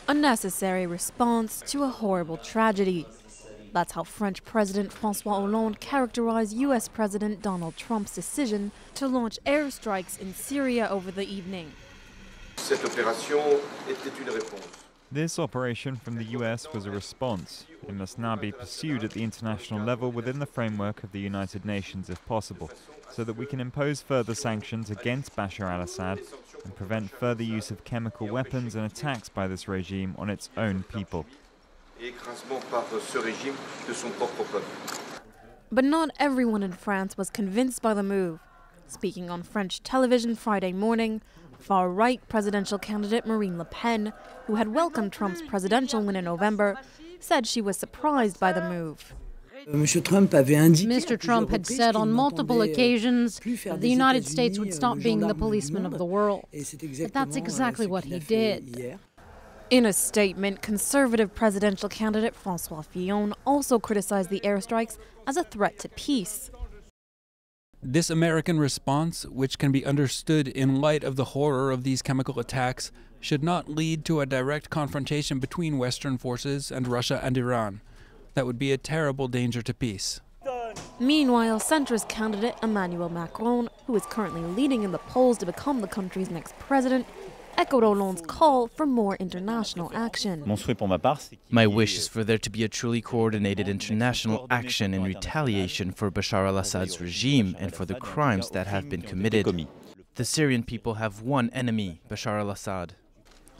A necessary response to a horrible tragedy. That's how French President François Hollande characterized U.S. President Donald Trump's decision to launch airstrikes in Syria over the evening. This operation from the US was a response. It must now be pursued at the international level within the framework of the United Nations if possible, so that we can impose further sanctions against Bashar al-Assad and prevent further use of chemical weapons and attacks by this regime on its own people. But not everyone in France was convinced by the move. Speaking on French television Friday morning, far-right presidential candidate Marine Le Pen, who had welcomed Trump's presidential win in November, said she was surprised by the move. Mr. Trump had said on multiple occasions that the United States would stop being the policeman of the world. But that's exactly what he did. In a statement, conservative presidential candidate François Fillon also criticized the airstrikes as a threat to peace. This American response, which can be understood in light of the horror of these chemical attacks, should not lead to a direct confrontation between Western forces and Russia and Iran. That would be a terrible danger to peace. Meanwhile, centrist candidate Emmanuel Macron, who is currently leading in the polls to become the country's next president, echoed Hollande's call for more international action. My wish is for there to be a truly coordinated international action in retaliation for Bashar al-Assad's regime and for the crimes that have been committed. The Syrian people have one enemy, Bashar al-Assad.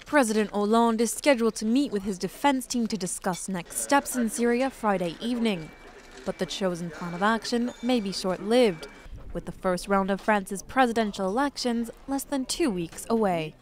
President Hollande is scheduled to meet with his defense team to discuss next steps in Syria Friday evening. But the chosen plan of action may be short-lived, with the first round of France's presidential elections less than 2 weeks away.